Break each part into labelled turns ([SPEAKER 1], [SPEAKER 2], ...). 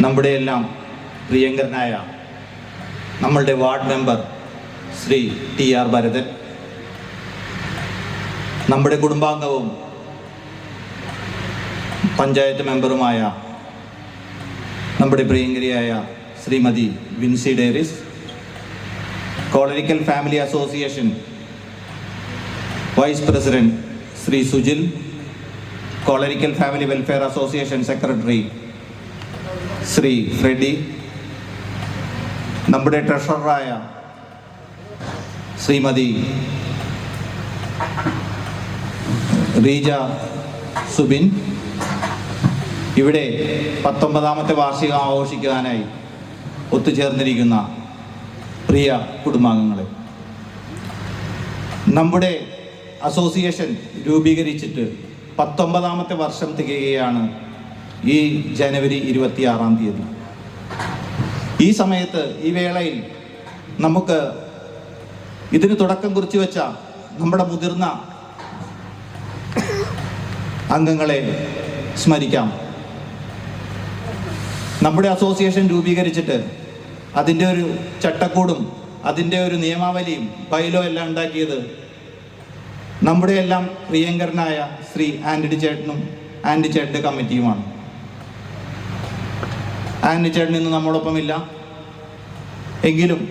[SPEAKER 1] നമ്മുടെ എല്ലാം പ്രിയങ്കരനായ നമ്മളുടെ ward member Shri TR. Bharathan, നമ്മുടെ കുടുംബാംഗവും പഞ്ചായത്ത് മെമ്പറുമായ നമ്മുടെ പ്രിയങ്കരിയായ Shrimati Vincy Deris, Kolarikkal family association vice president Shri Sujil, Kolarikkal family welfare association secretary Shri Freddy, നമ്മുടെ ട്രഷററായ ശ്രീമതി റീജ സുബിൻ, ഇവിടെ 19ാമത്തെ വാർഷികം ആഘോഷിക്കാനായി ഒത്തുചേർന്നിരിക്കുന്ന പ്രിയ കുടുംബാംഗങ്ങളെ, നമ്മുടെ അസോസിയേഷൻ രൂപീകരിച്ചിട്ട് 19ാമത്തെ വർഷം തികയുകയാണ് ഈ ജനുവരി 26-ാം തീയതി. ഈ സമയത്ത്, ഈ വേളയിൽ നമുക്ക് ഇതിന് തുടക്കം കുറിച്ച് വെച്ച നമ്മുടെ മുതിർന്ന അംഗങ്ങളെ സ്മരിക്കാം. നമ്മുടെ അസോസിയേഷൻ രൂപീകരിച്ചിട്ട് അതിൻ്റെ ഒരു ചട്ടക്കൂടും അതിൻ്റെ ഒരു നിയമാവലിയും ബൈലോ എല്ലാം ഉണ്ടാക്കിയത് നമ്മുടെ എല്ലാം പ്രിയങ്കരനായ ശ്രീ ആൻ്റണി ചേട്ടനും ആൻ്റണി ചേട്ടൻ്റെ കമ്മിറ്റിയുമാണ്. ആൻ്റണി ചേട്ടൻ ഇന്ന് നമ്മോടൊപ്പമില്ല, എങ്കിലും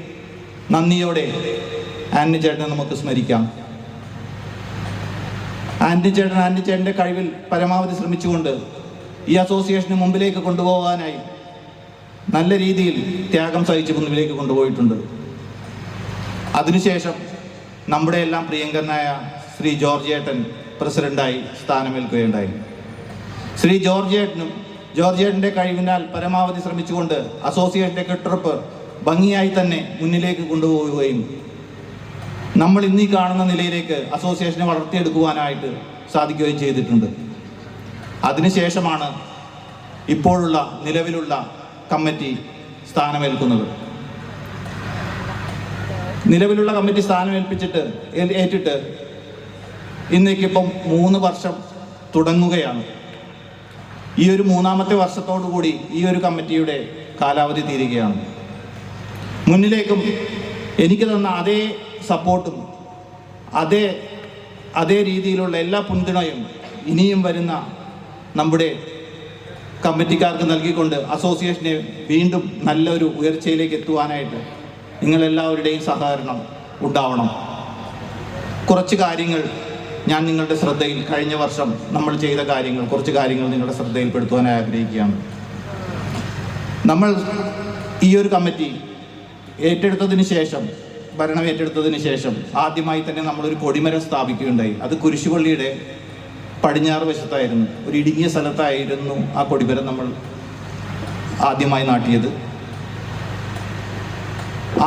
[SPEAKER 1] നന്ദിയോടെ ആൻ്റണി ചേട്ടനെ നമുക്ക് സ്മരിക്കാം. ആൻ്റണി ചേട്ടൻ്റെ കഴിവിൽ പരമാവധി ശ്രമിച്ചുകൊണ്ട് ഈ അസോസിയേഷന് മുമ്പിലേക്ക് കൊണ്ടുപോകാനായി നല്ല രീതിയിൽ ത്യാഗം സഹിച്ച് മുമ്പിലേക്ക് കൊണ്ടുപോയിട്ടുണ്ട്. അതിനുശേഷം നമ്മുടെ എല്ലാം പ്രിയങ്കരനായ ശ്രീ ജോർജ് ഏട്ടൻ പ്രസിഡന്റായി സ്ഥാനമേൽക്കുകയുണ്ടായി. ശ്രീ ജോർജ് ഏട്ടൻ്റെ കഴിവിനാൽ പരമാവധി ശ്രമിച്ചുകൊണ്ട് അസോസിയേഷൻ്റെ കെട്ടുറപ്പ് ഭംഗിയായി തന്നെ മുന്നിലേക്ക് കൊണ്ടുപോവുകയും നമ്മൾ ഇന്നീ കാണുന്ന നിലയിലേക്ക് അസോസിയേഷനെ വളർത്തിയെടുക്കുവാനായിട്ട് സാധിക്കുകയും ചെയ്തിട്ടുണ്ട്. അതിനുശേഷമാണ് ഇപ്പോഴുള്ള നിലവിലുള്ള കമ്മിറ്റി സ്ഥാനമേൽക്കുന്നത്. നിലവിലുള്ള കമ്മിറ്റി ഏറ്റിട്ട് ഇന്നേക്കിപ്പം 3 വർഷം തുടങ്ങുകയാണ്. ഈ ഒരു 3ാമത്തെ വർഷത്തോടു കൂടി ഈ ഒരു കമ്മിറ്റിയുടെ കാലാവധി തീരുകയാണ്. മുന്നിലേക്കും എനിക്ക് തന്ന അതേ സപ്പോർട്ടും അതേ രീതിയിലുള്ള എല്ലാ പിന്തുണയും ഇനിയും വരുന്ന നമ്മുടെ കമ്മിറ്റിക്കാർക്ക് നൽകിക്കൊണ്ട് അസോസിയേഷനെ വീണ്ടും നല്ലൊരു ഉയർച്ചയിലേക്ക് എത്തുവാനായിട്ട് നിങ്ങളെല്ലാവരുടെയും സഹകരണം ഉണ്ടാവണം. കുറച്ച് കാര്യങ്ങൾ ഞാൻ നിങ്ങളുടെ ശ്രദ്ധയിൽ, കഴിഞ്ഞ വർഷം നമ്മൾ ചെയ്ത കാര്യങ്ങൾ, കുറച്ച് കാര്യങ്ങൾ നിങ്ങളുടെ ശ്രദ്ധയിൽപ്പെടുത്തുവാനായി ആഗ്രഹിക്കുകയാണ്. നമ്മൾ ഈ ഒരു കമ്മിറ്റി ഭരണം ഏറ്റെടുത്തതിന് ശേഷം ആദ്യമായി തന്നെ നമ്മളൊരു കൊടിമരം സ്ഥാപിക്കുകയുണ്ടായി. അത് കുരിശുപള്ളിയുടെ പടിഞ്ഞാറ് വശത്തായിരുന്നു, ഒരു ഇടുങ്ങിയ സ്ഥലത്തായിരുന്നു ആ കൊടിമരം നമ്മൾ ആദ്യമായി നാട്ടിയത്.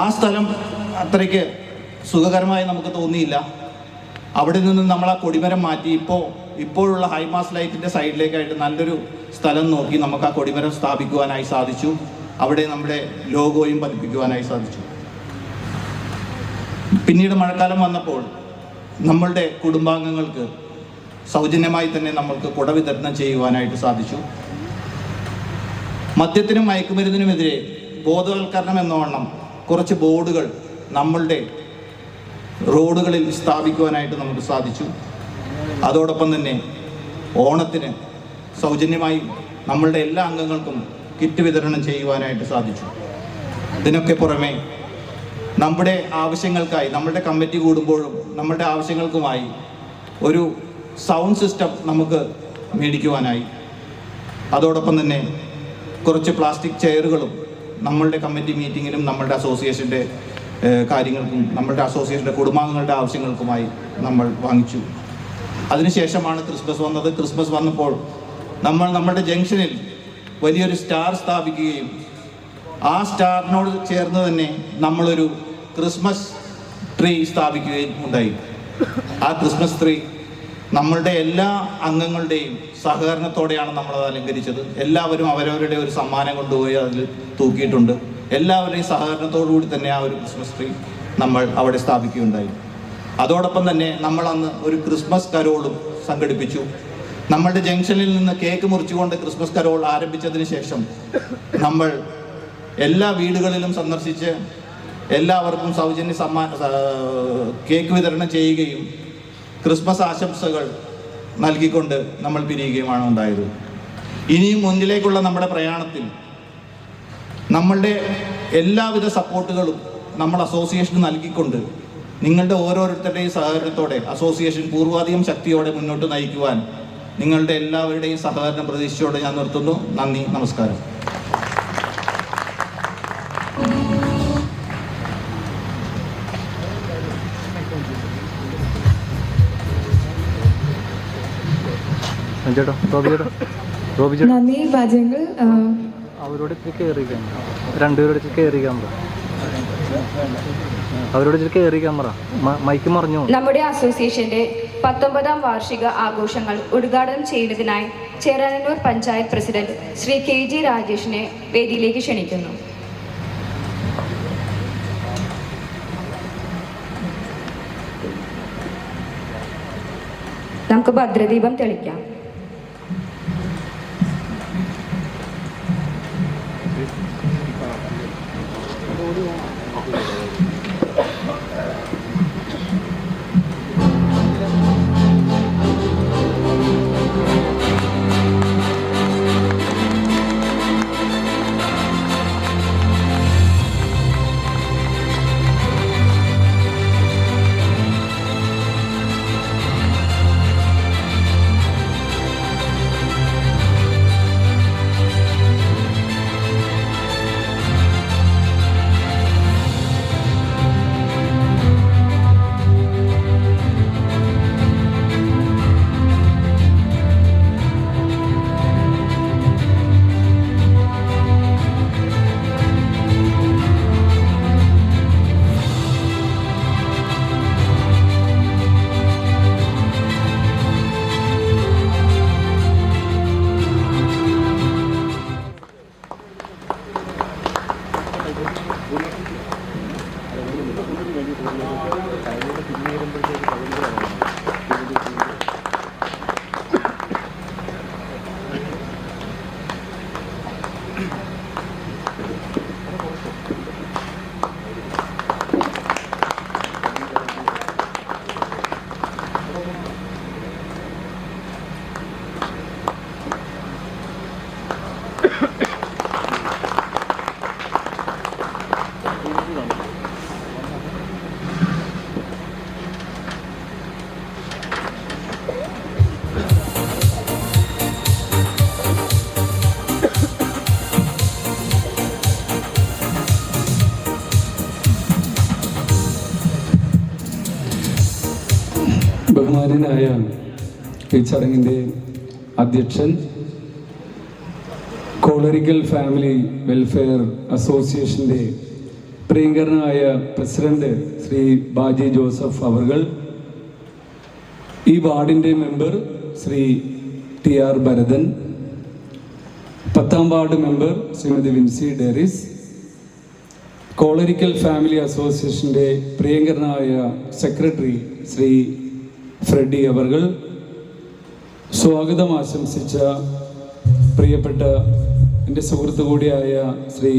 [SPEAKER 1] ആ സ്ഥലം അത്രയ്ക്ക് സുഖകരമായി നമുക്ക് തോന്നിയില്ല. അവിടെ നിന്ന് നമ്മൾ ആ കൊടിമരം മാറ്റി ഇപ്പോഴുള്ള ഹൈമാസ് ലൈറ്റിൻ്റെ സൈഡിലേക്കായിട്ട് നല്ലൊരു സ്ഥലം നോക്കി നമുക്ക് ആ കൊടിമരം സ്ഥാപിക്കുവാനായി സാധിച്ചു. അവിടെ നമ്മുടെ ലോഗോയും പതിപ്പിക്കുവാനായി സാധിച്ചു. പിന്നീട് മഴക്കാലം വന്നപ്പോൾ നമ്മളുടെ കുടുംബാംഗങ്ങൾക്ക് സൗജന്യമായി തന്നെ നമ്മൾക്ക് കുട വിതരണം ചെയ്യുവാനായിട്ട് സാധിച്ചു. മദ്യത്തിനും മയക്കുമരുന്നിനുമെതിരെ ബോധവൽക്കരണം എന്നവണ്ണം കുറച്ച് ബോർഡുകൾ നമ്മളുടെ റോഡുകളിൽ സ്ഥാപിക്കുവാനായിട്ട് നമുക്ക് സാധിച്ചു. അതോടൊപ്പം തന്നെ ഓണത്തിന് സൗജന്യമായി നമ്മളുടെ എല്ലാ അംഗങ്ങൾക്കും കിറ്റ് വിതരണം ചെയ്യുവാനായിട്ട് സാധിച്ചു. ഇതിനൊക്കെ പുറമെ നമ്മുടെ ആവശ്യങ്ങൾക്കായി, നമ്മളുടെ കമ്മിറ്റി കൂടുമ്പോഴും നമ്മളുടെ ആവശ്യങ്ങൾക്കുമായി ഒരു സൗണ്ട് സിസ്റ്റം നമുക്ക് മേടിക്കുവാനായി, അതോടൊപ്പം തന്നെ കുറച്ച് പ്ലാസ്റ്റിക് ചെയറുകളും നമ്മളുടെ കമ്മിറ്റി മീറ്റിങ്ങിനും നമ്മളുടെ അസോസിയേഷൻ്റെ കാര്യങ്ങൾക്കും നമ്മളുടെ അസോസിയേഷൻ്റെ കുടുംബാംഗങ്ങളുടെ ആവശ്യങ്ങൾക്കുമായി നമ്മൾ വാങ്ങിച്ചു. അതിനുശേഷമാണ് ക്രിസ്മസ് വന്നത്. ക്രിസ്മസ് വന്നപ്പോൾ നമ്മളുടെ ജംഗ്ഷനിൽ വലിയൊരു സ്റ്റാർ സ്ഥാപിക്കുകയും ആ സ്റ്റാറിനോട് ചേർന്ന് തന്നെ നമ്മളൊരു ക്രിസ്മസ് ട്രീ സ്ഥാപിക്കുകയും ഉണ്ടായി. ആ ക്രിസ്മസ് ട്രീ നമ്മളുടെ എല്ലാ അംഗങ്ങളുടെയും സഹകരണത്തോടെയാണ് നമ്മളത് അലങ്കരിച്ചത്. എല്ലാവരും അവരവരുടെ ഒരു സമ്മാനം കൊണ്ടുപോയി അതിൽ തൂക്കിയിട്ടുണ്ട്. എല്ലാവരുടെയും സഹകരണത്തോടുകൂടി തന്നെ ആ ഒരു ക്രിസ്മസ് ട്രീ നമ്മൾ അവിടെ സ്ഥാപിക്കുകയുണ്ടായി. അതോടൊപ്പം തന്നെ നമ്മൾ അന്ന് ഒരു ക്രിസ്മസ് കരോളും സംഘടിപ്പിച്ചു. നമ്മളുടെ ജംഗ്ഷനിൽ നിന്ന് കേക്ക് മുറിച്ചുകൊണ്ട് ക്രിസ്മസ് കരോൾ ആരംഭിച്ചതിന് ശേഷം നമ്മൾ എല്ലാ വീടുകളിലും സന്ദർശിച്ച് എല്ലാവർക്കും സൗജന്യ കേക്ക് വിതരണം ചെയ്യുകയും ക്രിസ്മസ് ആശംസകൾ നൽകിക്കൊണ്ട് നമ്മൾ പിരിയുകയുമാണ് ഉണ്ടായത്. ഇനിയും മുന്നിലേക്കുള്ള നമ്മുടെ പ്രയാണത്തിൽ നമ്മളുടെ എല്ലാവിധ സപ്പോർട്ടുകളും നമ്മൾ അസോസിയേഷന് നൽകിക്കൊണ്ട് നിങ്ങളുടെ ഓരോരുത്തരുടെയും സഹകരണത്തോടെ അസോസിയേഷൻ പൂർവാധികം ശക്തിയോടെ മുന്നോട്ട് നയിക്കുവാൻ നിങ്ങളുടെ എല്ലാവരുടെയും സഹകരണം പ്രതീക്ഷിച്ചോടെ ഞാൻ നിർത്തുന്നു. നന്ദി, നമസ്കാരം.
[SPEAKER 2] നന്ദി വാദ്യങ്ങൾ
[SPEAKER 3] അവരോട് രണ്ടുപേരോട് കയറി ക്യാമറ മൈക്ക് മറിഞ്ഞു.
[SPEAKER 4] നമ്മുടെ അസോസിയേഷന്റെ 19ാം വാർഷിക ആഘോഷങ്ങൾ ഉദ്ഘാടനം ചെയ്യുന്നതിനായി ചേരാനല്ലൂർ പഞ്ചായത്ത് പ്രസിഡന്റ് ശ്രീ KG രാജേഷിനെ വേദിയിലേക്ക് ക്ഷണിക്കുന്നു. നമുക്ക് ഭദ്രദീപം തെളിക്കാം.
[SPEAKER 5] ബഹുമാനനായ ഈ ചടങ്ങിൻ്റെ അധ്യക്ഷൻ, കോളരിക്കൽ ഫാമിലി വെൽഫെയർ അസോസിയേഷൻ്റെ പ്രിയങ്കരനായ പ്രസിഡന്റ് ശ്രീ ബാജി ജോസഫ് അവർകൾ, ഈ വാർഡിൻ്റെ മെമ്പർ ശ്രീ TR ഭരതൻ, 10ാം ward member Shrimati Vincy Deris, Kolarikkal family അസോസിയേഷൻ്റെ പ്രിയങ്കരനായ സെക്രട്ടറി ശ്രീ ഫ്രെഡി അവർകൾ, സ്വാഗതം ആശംസിച്ച പ്രിയപ്പെട്ട എൻ്റെ സുഹൃത്തു കൂടിയായ ശ്രീ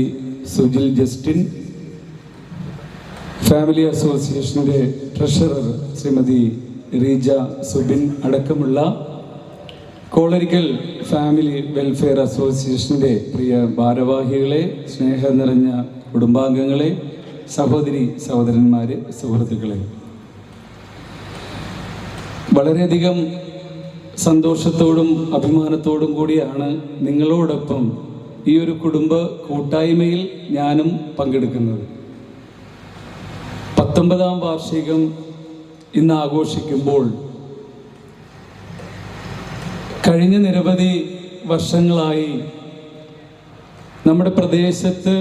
[SPEAKER 5] സുജിൽ ജസ്റ്റിൻ, ഫാമിലി അസോസിയേഷൻ്റെ ട്രഷറർ ശ്രീമതി റീജ സുബിൻ അടക്കമുള്ള കോളരിക്കൽ ഫാമിലി വെൽഫെയർ അസോസിയേഷൻ്റെ പ്രിയ ഭാരവാഹികളെ, സ്നേഹം നിറഞ്ഞ കുടുംബാംഗങ്ങളെ, സഹോദരി സഹോദരന്മാരെ, സുഹൃത്തുക്കളെ, വളരെയധികം സന്തോഷത്തോടും അഭിമാനത്തോടും കൂടിയാണ് നിങ്ങളോടൊപ്പം ഈ ഒരു കുടുംബ കൂട്ടായ്മയിൽ ഞാനും പങ്കെടുക്കുന്നത്. 19ാം വാർഷികം ഇന്ന് ആഘോഷിക്കുമ്പോൾ കഴിഞ്ഞ നിരവധി വർഷങ്ങളായി നമ്മുടെ പ്രദേശത്ത്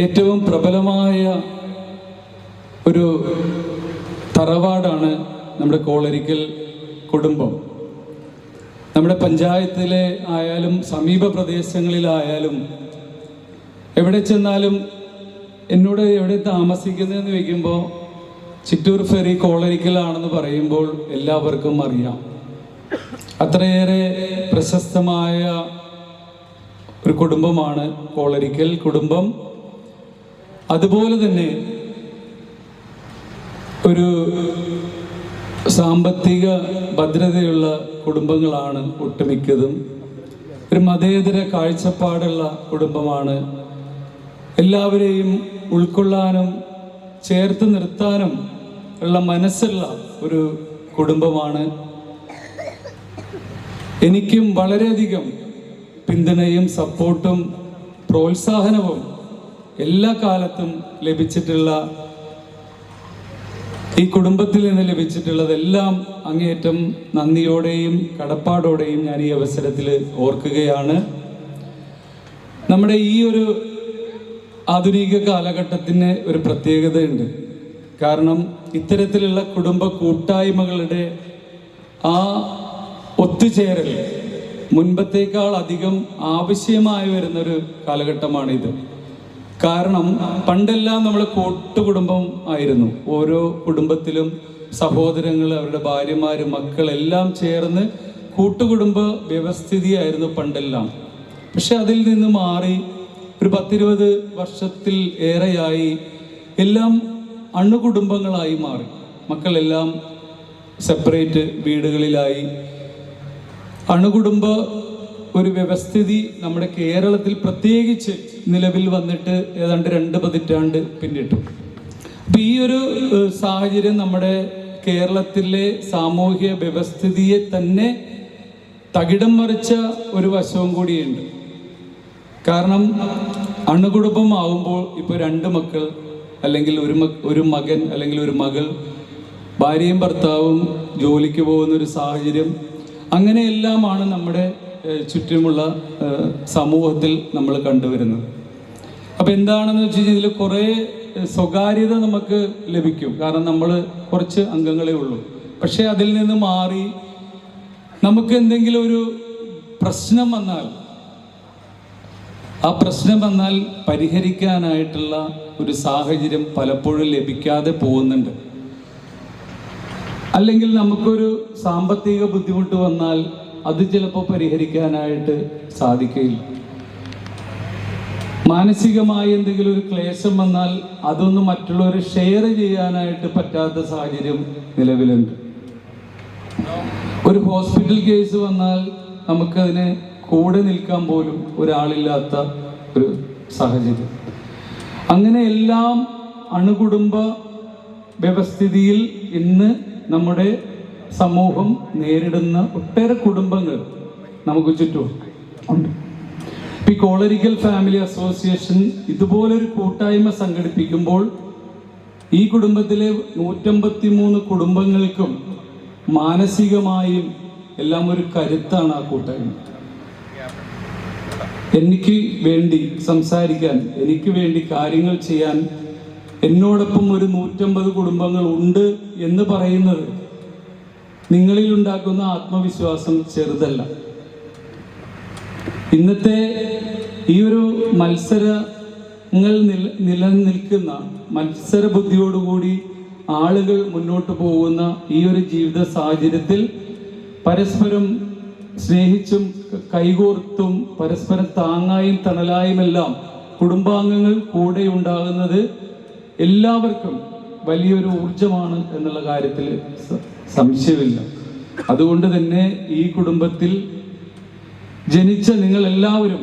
[SPEAKER 5] ഏറ്റവും പ്രബലമായ ഒരു തറവാടാണ് നമ്മുടെ കോളരിക്കൽ കുടുംബം. നമ്മുടെ പഞ്ചായത്തിലെ ആയാലും സമീപ പ്രദേശങ്ങളിലായാലും എവിടെ ചെന്നാലും എന്നോട് എവിടെ താമസിക്കുന്നതെന്ന് ചോദിക്കുമ്പോൾ ചിറ്റൂർ ഫെറി കോളരിക്കലാണെന്ന് പറയുമ്പോൾ എല്ലാവർക്കും അറിയാം. അത്രയേറെ പ്രശസ്തമായ ഒരു കുടുംബമാണ് കോളരിക്കൽ കുടുംബം. അതുപോലെ തന്നെ ഒരു സാമ്പത്തിക ഭദ്രതയുള്ള കുടുംബങ്ങളാണ് ഒട്ടുമിക്കതും. ഒരു മതേതര കാഴ്ചപ്പാടുള്ള കുടുംബമാണ്. എല്ലാവരെയും ഉൾക്കൊള്ളാനും ചേർത്ത് നിർത്താനും ഉള്ള മനസ്സുള്ള ഒരു കുടുംബമാണ്. എനിക്കും വളരെയധികം പിന്തുണയും സപ്പോർട്ടും പ്രോത്സാഹനവും എല്ലാ കാലത്തും ലഭിച്ചിട്ടുള്ള ഈ കുടുംബത്തിൽ നിന്ന് ലഭിച്ചിട്ടുള്ളതെല്ലാം അങ്ങേയറ്റം നന്ദിയോടെയും കടപ്പാടോടെയും ഞാൻ ഈ അവസരത്തിൽ ഓർക്കുകയാണ്. നമ്മുടെ ഈ ഒരു ആധുനിക കാലഘട്ടത്തിന് ഒരു പ്രത്യേകതയുണ്ട്. കാരണം ഇത്തരത്തിലുള്ള കുടുംബ കൂട്ടായ്മകളുടെ ആ ഒത്തുചേരൽ മുൻപത്തേക്കാൾ അധികം ആവശ്യമായി വരുന്നൊരു കാലഘട്ടമാണിത്. കാരണം പണ്ടെല്ലാം നമ്മൾ കൂട്ടുകുടുംബം ആയിരുന്നു. ഓരോ കുടുംബത്തിലും സഹോദരങ്ങൾ, അവരുടെ ഭാര്യമാര്, മക്കളെല്ലാം ചേർന്ന് കൂട്ടുകുടുംബ വ്യവസ്ഥിതിയായിരുന്നു പണ്ടെല്ലാം. പക്ഷെ അതിൽ നിന്ന് മാറി ഒരു 10-20 വർഷത്തിൽ ഏറെയായി എല്ലാം അണുകുടുംബങ്ങളായി മാറി. മക്കളെല്ലാം സെപ്പറേറ്റ് വീടുകളിലായി. അണുകുടുംബ ഒരു വ്യവസ്ഥിതി നമ്മുടെ കേരളത്തിൽ പ്രത്യേകിച്ച് നിലവിൽ വന്നിട്ട് ഏതാണ്ട് 2 പതിറ്റാണ്ട് പിന്നിട്ടു. അപ്പൊ ഈ ഒരു സാഹചര്യം നമ്മുടെ കേരളത്തിലെ സാമൂഹ്യ വ്യവസ്ഥിതിയെ തന്നെ തകിടം മറിച്ച ഒരു വശവും കൂടിയുണ്ട്. കാരണം അണുകുടുംബമാവുമ്പോൾ ഇപ്പോൾ 2 മക്കൾ അല്ലെങ്കിൽ ഒരു മകൻ അല്ലെങ്കിൽ ഒരു മകൾ, ഭാര്യയും ഭർത്താവും ജോലിക്ക് പോകുന്ന ഒരു സാഹചര്യം, അങ്ങനെയെല്ലാമാണ് നമ്മുടെ ചുറ്റുമുള്ള സമൂഹത്തിൽ നമ്മൾ കണ്ടുവരുന്നത്. അപ്പം എന്താണെന്ന് വെച്ച് കഴിഞ്ഞാൽ ഇതിൽ കുറേ സ്വകാര്യത നമുക്ക് ലഭിക്കും. കാരണം നമ്മൾ കുറച്ച് അംഗങ്ങളെ ഉള്ളൂ. പക്ഷെ അതിൽ നിന്ന് മാറി നമുക്ക് എന്തെങ്കിലും ഒരു പ്രശ്നം വന്നാൽ ആ പ്രശ്നം വന്നാൽ പരിഹരിക്കാനായിട്ടുള്ള ഒരു സാഹചര്യം പലപ്പോഴും ലഭിക്കാതെ പോകുന്നുണ്ട്. അല്ലെങ്കിൽ നമുക്കൊരു സാമ്പത്തിക ബുദ്ധിമുട്ട് വന്നാൽ അത് ചിലപ്പോൾ പരിഹരിക്കാനായിട്ട് സാധിക്കില്ല. മാനസികമായി എന്തെങ്കിലും ഒരു ക്ലേശം വന്നാൽ അതൊന്ന് മറ്റുള്ളവർ ഷെയർ ചെയ്യാനായിട്ട് പറ്റാത്ത സാഹചര്യം നിലവിലുണ്ട്. ഒരു ഹോസ്പിറ്റൽ കേസ് വന്നാൽ നമുക്കതിന് കൂടെ നിൽക്കാൻ പോലും ഒരാളില്ലാത്ത ഒരു സാഹചര്യം. അങ്ങനെ എല്ലാം അണുകുടുംബ വ്യവസ്ഥിതിയിൽ ഇന്ന് നമ്മുടെ സമൂഹം നേരിടുന്ന ഒട്ടേറെ കുടുംബങ്ങൾ നമുക്ക് ചുറ്റും ഉണ്ട്. ഈ കോളരിക്കൽ ഫാമിലി അസോസിയേഷൻ ഇതുപോലൊരു കൂട്ടായ്മ സംഘടിപ്പിക്കുമ്പോൾ ഈ കുടുംബത്തിലെ 153 കുടുംബങ്ങൾക്കും മാനസികമായും എല്ലാം ഒരു കരുത്താണ് ആ കൂട്ടായ്മ. എനിക്ക് വേണ്ടി സംസാരിക്കാൻ, എനിക്ക് വേണ്ടി കാര്യങ്ങൾ ചെയ്യാൻ എന്നോടൊപ്പം ഒരു 150 കുടുംബങ്ങൾ ഉണ്ട് എന്ന് പറയുന്നത് നിങ്ങളിൽ ഉണ്ടാക്കുന്ന ആത്മവിശ്വാസം ചെറുതല്ല. ഇന്നത്തെ ഈ ഒരു മത്സരങ്ങൾ നിലനിൽക്കുന്ന മത്സര ബുദ്ധിയോടുകൂടി ആളുകൾ മുന്നോട്ട് പോകുന്ന ഈ ഒരു ജീവിത സാഹചര്യത്തിൽ പരസ്പരം സ്നേഹിച്ചും കൈകോർത്തും പരസ്പരം താങ്ങായും തണലായുമെല്ലാം കുടുംബാംഗങ്ങൾ കൂടെ ഉണ്ടാകുന്നത് എല്ലാവർക്കും വലിയൊരു ഊർജമാണ് എന്നുള്ള കാര്യത്തിൽ സംശയമില്ല. അതുകൊണ്ട് തന്നെ ഈ കുടുംബത്തിൽ ജനിച്ച നിങ്ങൾ എല്ലാവരും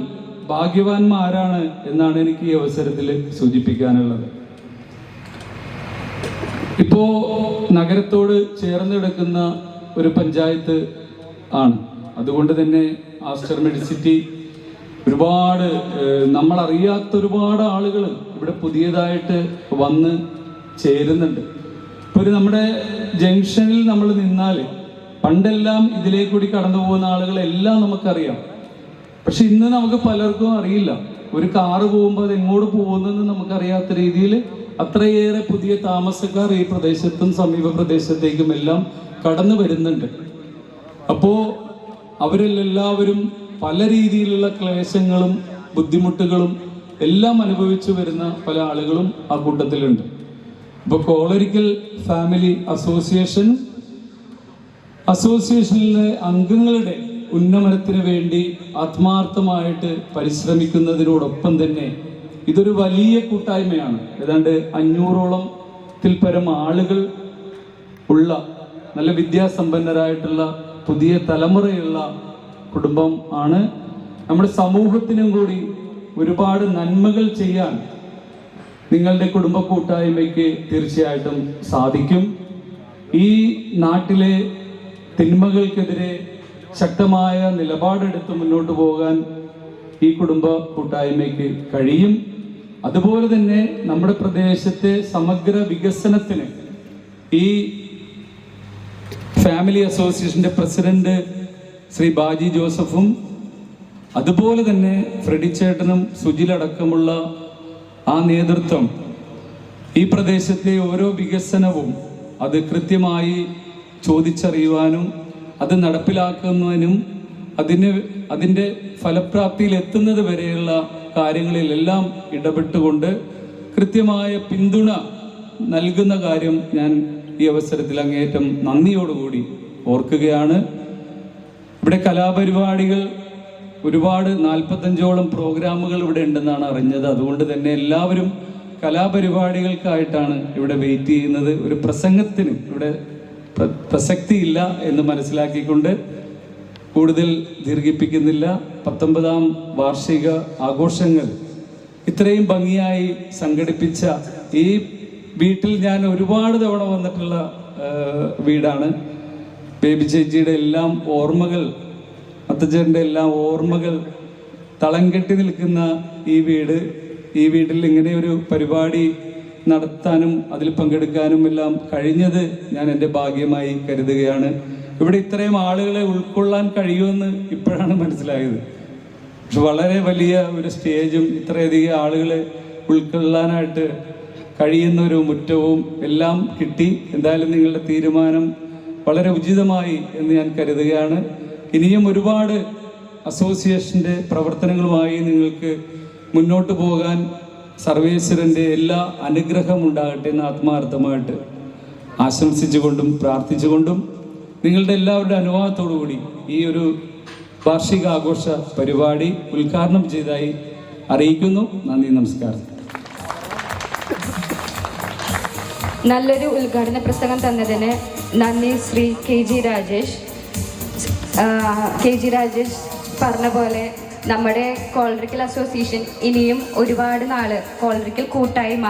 [SPEAKER 5] ഭാഗ്യവാന്മാരാണ് എന്നാണ് എനിക്ക് ഈ അവസരത്തിൽ സൂചിപ്പിക്കാനുള്ളത്. ഇപ്പോ നഗരത്തോട് ചേർന്ന് കിടക്കുന്ന ഒരു പഞ്ചായത്ത് ആണ്. അതുകൊണ്ട് തന്നെ ആസ്റ്റർ മെഡിസിറ്റി ഒരുപാട് നമ്മളറിയാത്ത ഒരുപാട് ആളുകൾ ഇവിടെ പുതിയതായിട്ട് വന്ന് ചേരുന്നുണ്ട്. ഇപ്പോൾ നമ്മുടെ ജംഗ്ഷനിൽ നമ്മൾ നിന്നാൽ പണ്ടെല്ലാം ഇതിലേക്കൂടി കടന്നു പോകുന്ന ആളുകളെല്ലാം നമുക്കറിയാം. പക്ഷെ ഇന്ന് നമുക്ക് പലർക്കും അറിയില്ല. ഒരു കാറ് പോകുമ്പോൾ അത് എങ്ങോട്ട് പോകുന്നെന്ന് നമുക്കറിയാത്ത രീതിയിൽ അത്രയേറെ പുതിയ താമസക്കാർ ഈ പ്രദേശത്തും സമീപ പ്രദേശത്തേക്കും എല്ലാം കടന്നു വരുന്നുണ്ട്. അപ്പോൾ അവരിലെല്ലാവരും പല രീതിയിലുള്ള ക്ലേശങ്ങളും ബുദ്ധിമുട്ടുകളും എല്ലാം അനുഭവിച്ചു വരുന്ന പല ആളുകളും ആ കൂട്ടത്തിലുണ്ട്. ഇപ്പോൾ കോളരിക്കൽ ഫാമിലി അസോസിയേഷൻ അസോസിയേഷനിലെ അംഗങ്ങളുടെ ഉന്നമനത്തിന് വേണ്ടി ആത്മാർത്ഥമായിട്ട് പരിശ്രമിക്കുന്നതിനോടൊപ്പം തന്നെ ഇതൊരു വലിയ കൂട്ടായ്മയാണ്. ഏതാണ്ട് 500-ഓളത്തിൽ പരം ആളുകൾ ഉള്ള നല്ല വിദ്യാസമ്പന്നരായിട്ടുള്ള പുതിയ തലമുറയുള്ള കുടുംബം ആണ്. നമ്മുടെ സമൂഹത്തിനും കൂടി ഒരുപാട് നന്മകൾ ചെയ്യാൻ നിങ്ങളുടെ കുടുംബ കൂട്ടായ്മയ്ക്ക് തീർച്ചയായിട്ടും സാധിക്കും. ഈ നാട്ടിലെ തിന്മകൾക്കെതിരെ ശക്തമായ നിലപാടെടുത്ത് മുന്നോട്ട് പോകാൻ ഈ കുടുംബ കൂട്ടായ്മയ്ക്ക് കഴിയും. അതുപോലെ തന്നെ നമ്മുടെ പ്രദേശത്തെ സമഗ്ര വികസനത്തിന് ഈ ഫാമിലി അസോസിയേഷന്റെ പ്രസിഡന്റ് ശ്രീ ബാജി ജോസഫും അതുപോലെ തന്നെ ഫ്രെഡി ചേട്ടനും സുജിലടക്കമുള്ള ആ നേതൃത്വം ഈ പ്രദേശത്തെ ഓരോ വികസനവും അത് കൃത്യമായി ചോദിച്ചറിയുവാനും അത് നടപ്പിലാക്കുന്നതിനും അതിൻ്റെ ഫലപ്രാപ്തിയിൽ എത്തുന്നത് വരെയുള്ള കാര്യങ്ങളിലെല്ലാം ഇടപെട്ടുകൊണ്ട് കൃത്യമായ പിന്തുണ നൽകുന്ന കാര്യം ഞാൻ ഈ അവസരത്തിൽ അങ്ങേയറ്റം നന്ദിയോടുകൂടി ഓർക്കുകയാണ്. ഇവിടെ കലാപരിപാടികൾ ഒരുപാട് 45ഓളം പ്രോഗ്രാമുകൾ ഇവിടെ ഉണ്ടെന്നാണ് അറിഞ്ഞത്. അതുകൊണ്ട് തന്നെ എല്ലാവരും കലാപരിപാടികൾക്കായിട്ടാണ് ഇവിടെ വെയിറ്റ് ചെയ്യുന്നത്. ഒരു പ്രസംഗത്തിന് ഇവിടെ പ്രസക്തിയില്ല എന്ന് മനസ്സിലാക്കിക്കൊണ്ട് കൂടുതൽ ദീർഘിപ്പിക്കുന്നില്ല. 19ാം വാർഷിക ആഘോഷങ്ങൾ ഇത്രയും ഭംഗിയായി സംഘടിപ്പിച്ച ഈ വീട്ടിൽ ഞാൻ ഒരുപാട് തവണ വന്നിട്ടുള്ള വീടാണ്. ബേബി ചേച്ചിയുടെ എല്ലാം ഓർമ്മകൾ, അത്തച്ചേട്ടൻ്റെ എല്ലാം ഓർമ്മകൾ തളം കെട്ടി നിൽക്കുന്ന ഈ വീട്ടിൽ ഇങ്ങനെ ഒരു പരിപാടി നടത്താനും അതിൽ പങ്കെടുക്കാനും എല്ലാം കഴിഞ്ഞത് ഞാൻ എൻ്റെ ഭാഗ്യമായി കരുതുകയാണ്. ഇവിടെ ഇത്രയും ആളുകളെ ഉൾക്കൊള്ളാൻ കഴിയുമെന്ന് ഇപ്പോഴാണ് മനസ്സിലായത്. പക്ഷെ വളരെ വലിയ ഒരു സ്റ്റേജും ഇത്രയധികം ആളുകളെ ഉൾക്കൊള്ളാനായിട്ട് കഴിയുന്ന ഒരു മുറ്റവും എല്ലാം കിട്ടി. എന്തായാലും നിങ്ങളുടെ തീരുമാനം വളരെ ഉചിതമായി എന്ന് ഞാൻ കരുതുകയാണ്. ഇനിയും ഒരുപാട് അസോസിയേഷൻ്റെ പ്രവർത്തനങ്ങളുമായി നിങ്ങൾക്ക് മുന്നോട്ട് പോകാൻ സർവേശ്വരൻ്റെ എല്ലാ അനുഗ്രഹം ഉണ്ടാകട്ടെ എന്ന് ആത്മാർത്ഥമായിട്ട് ആശംസിച്ചുകൊണ്ടും പ്രാർത്ഥിച്ചുകൊണ്ടും നിങ്ങളുടെ എല്ലാവരുടെ അനുവാദത്തോടു കൂടി ഈ ഒരു വാർഷികാഘോഷ പരിപാടി ഉദ്ഘാടനം ചെയ്തതായി അറിയിക്കുന്നു. നന്ദി, നമസ്കാരം.
[SPEAKER 4] നല്ലൊരു ഉദ്ഘാടന പ്രസംഗം തന്നതിന് നന്ദി ശ്രീ കെ.ജി. രാജേഷ്. കെ.ജി. രാജേഷ് പറഞ്ഞ പോലെ നമ്മുടെ കോളറിക്കൽ അസോസിയേഷൻ ഇനിയും ഒരുപാട് നാൾ കോളറിക്കൽ കൂട്ടായ്മ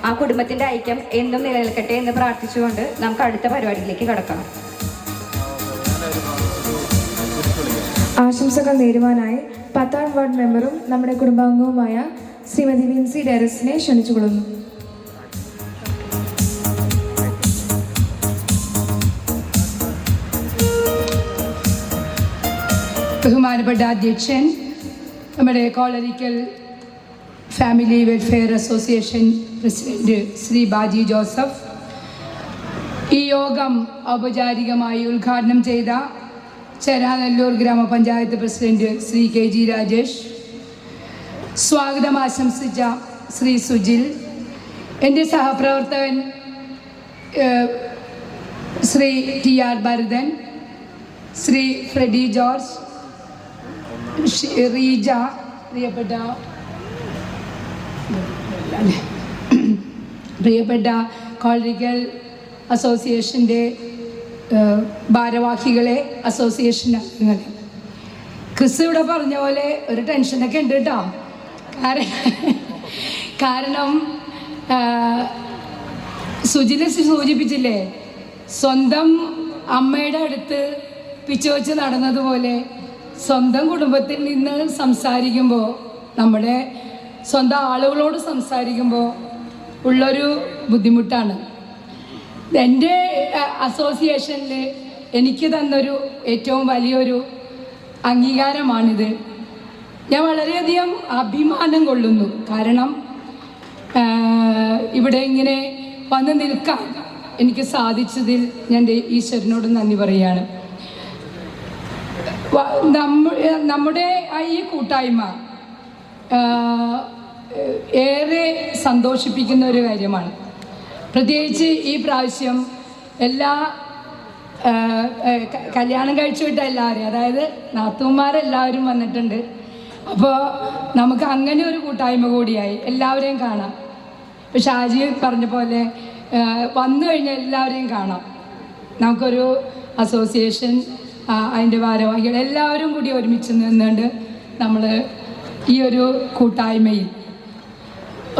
[SPEAKER 4] ആ കുടുംബത്തിൻ്റെ ഐക്യം എന്നും നിലനിൽക്കട്ടെ എന്ന് പ്രാർത്ഥിച്ചുകൊണ്ട് നമുക്ക് അടുത്ത പരിപാടിയിലേക്ക് കടക്കാം.
[SPEAKER 2] ആശംസകൾ നേരുവാനായി 10ാം വാർഡ് മെമ്പറും നമ്മുടെ കുടുംബാംഗവുമായ ശ്രീമതി വിൻസി ഡെറസിനെ ക്ഷണിച്ചുകൊള്ളുന്നു.
[SPEAKER 6] ബഹുമാനപ്പെട്ട അധ്യക്ഷൻ, നമ്മുടെ Kolarikkal family welfare association president Shri Baji Joseph, ഈ യോഗം ഔപചാരികമായി ഉദ്ഘാടനം ചെയ്ത ചേരാനെല്ലൂർ ഗ്രാമപഞ്ചായത്ത് പ്രസിഡന്റ് ശ്രീ കെ.ജി. രാജേഷ്, സ്വാഗതം ആശംസിച്ച ശ്രീ സുജിൽ, എൻ്റെ സഹപ്രവർത്തകൻ Shri TR. Bharathan, Shri Freddy George, Reeja, പ്രിയപ്പെട്ട കോളറിക്കൽ അസോസിയേഷൻ്റെ ഭാരവാഹികളെ, അസോസിയേഷൻ അംഗങ്ങളെ, ക്രിസ് ഇവിടെ പറഞ്ഞ പോലെ ഒരു ടെൻഷനൊക്കെ ഉണ്ട് കേട്ടോ. കാരണം സുജിനെ സൂചിപ്പിച്ചില്ലേ, സ്വന്തം അമ്മയുടെ അടുത്ത് പിച്ചുവച്ച് നടന്നതുപോലെ സ്വന്തം കുടുംബത്തിൽ നിന്ന് സംസാരിക്കുമ്പോൾ, നമ്മുടെ സ്വന്തം ആളുകളോട് സംസാരിക്കുമ്പോൾ ഉള്ളൊരു ബുദ്ധിമുട്ടാണ്. എൻ്റെ അസോസിയേഷനിൽ എനിക്ക് തന്നൊരു ഏറ്റവും വലിയൊരു അംഗീകാരമാണിത്. ഞാൻ വളരെയധികം അഭിമാനം കൊള്ളുന്നു. കാരണം ഇവിടെ ഇങ്ങനെ വന്ന് നിൽക്കാൻ എനിക്ക് സാധിച്ചതിൽ ഞാൻ ഈശ്വരനോട് നന്ദി പറയുകയാണ്. നമ്മുടെ ഈ കൂട്ടായ്മ ഏറെ സന്തോഷിപ്പിക്കുന്ന ഒരു കാര്യമാണ്. പ്രത്യേകിച്ച് ഈ പ്രാവശ്യം എല്ലാ കല്യാണം കഴിച്ചു വിട്ട എല്ലാവരും, അതായത് നാത്തൂന്മാരെല്ലാവരും വന്നിട്ടുണ്ട്. അപ്പോൾ നമുക്ക് അങ്ങനെ ഒരു കൂട്ടായ്മ കൂടിയായി, എല്ലാവരെയും കാണാം. ഇപ്പോൾ ഷാജി പറഞ്ഞ പോലെ വന്നു കഴിഞ്ഞാൽ എല്ലാവരെയും കാണാം. നമുക്കൊരു അസോസിയേഷൻ, അതിൻ്റെ ഭാരവാഹികൾ എല്ലാവരും കൂടി ഒരുമിച്ച് നിന്നുകൊണ്ട് നമ്മൾ ഈ ഒരു കൂട്ടായ്മയിൽ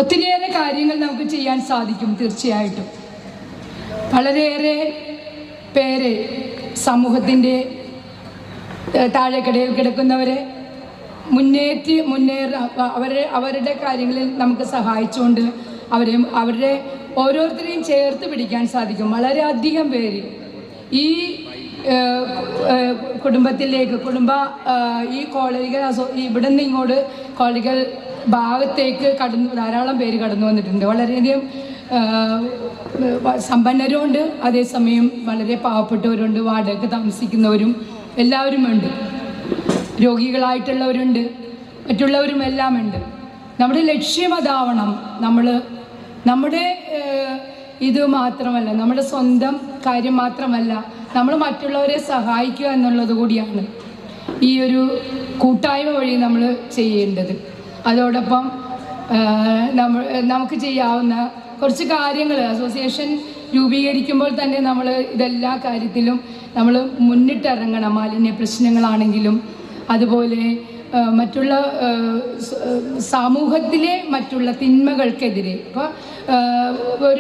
[SPEAKER 6] ഒത്തിരിയേറെ കാര്യങ്ങൾ നമുക്ക് ചെയ്യാൻ സാധിക്കും. തീർച്ചയായിട്ടും വളരെയേറെ പേര് സമൂഹത്തിൻ്റെ താഴെക്കടയിൽ കിടക്കുന്നവരെ അവരുടെ കാര്യങ്ങളിൽ നമുക്ക് സഹായിച്ചുകൊണ്ട് അവരുടെ ഓരോരുത്തരെയും ചേർത്ത് പിടിക്കാൻ സാധിക്കും. വളരെയധികം പേര് ഈ കുടുംബത്തിലേക്ക് ഈ കോളേജുകൾ ഇവിടെ നിന്ന് ഇങ്ങോട്ട് കോളേജുകൾ ഭാഗത്തേക്ക് ധാരാളം പേര് കടന്നു വന്നിട്ടുണ്ട്. വളരെയധികം സമ്പന്നരുമുണ്ട്, അതേസമയം വളരെ പാവപ്പെട്ടവരുണ്ട്, വാടകയ്ക്ക് താമസിക്കുന്നവരും എല്ലാവരും ഉണ്ട്, രോഗികളായിട്ടുള്ളവരുണ്ട്, മറ്റുള്ളവരും എല്ലാം ഉണ്ട്. നമ്മുടെ ലക്ഷ്യം അതാവണം. നമ്മുടെ ഇത് മാത്രമല്ല, നമ്മുടെ സ്വന്തം കാര്യം മാത്രമല്ല, നമ്മൾ മറ്റുള്ളവരെ സഹായിക്കുക എന്നുള്ളത് കൂടിയാണ് ഈ ഒരു കൂട്ടായ്മ വഴി നമ്മൾ ചെയ്യേണ്ടത്. അതോടൊപ്പം നമുക്ക് ചെയ്യാവുന്ന കുറച്ച് കാര്യങ്ങൾ അസോസിയേഷൻ രൂപീകരിക്കുമ്പോൾ തന്നെ നമ്മൾ ഇതെല്ലാ കാര്യത്തിലും നമ്മൾ മുന്നിട്ടിറങ്ങണം. മാലിന്യ പ്രശ്നങ്ങളാണെങ്കിലും അതുപോലെ മറ്റുള്ള സമൂഹത്തിലെ മറ്റുള്ള തിന്മകൾക്കെതിരെ ഇപ്പോൾ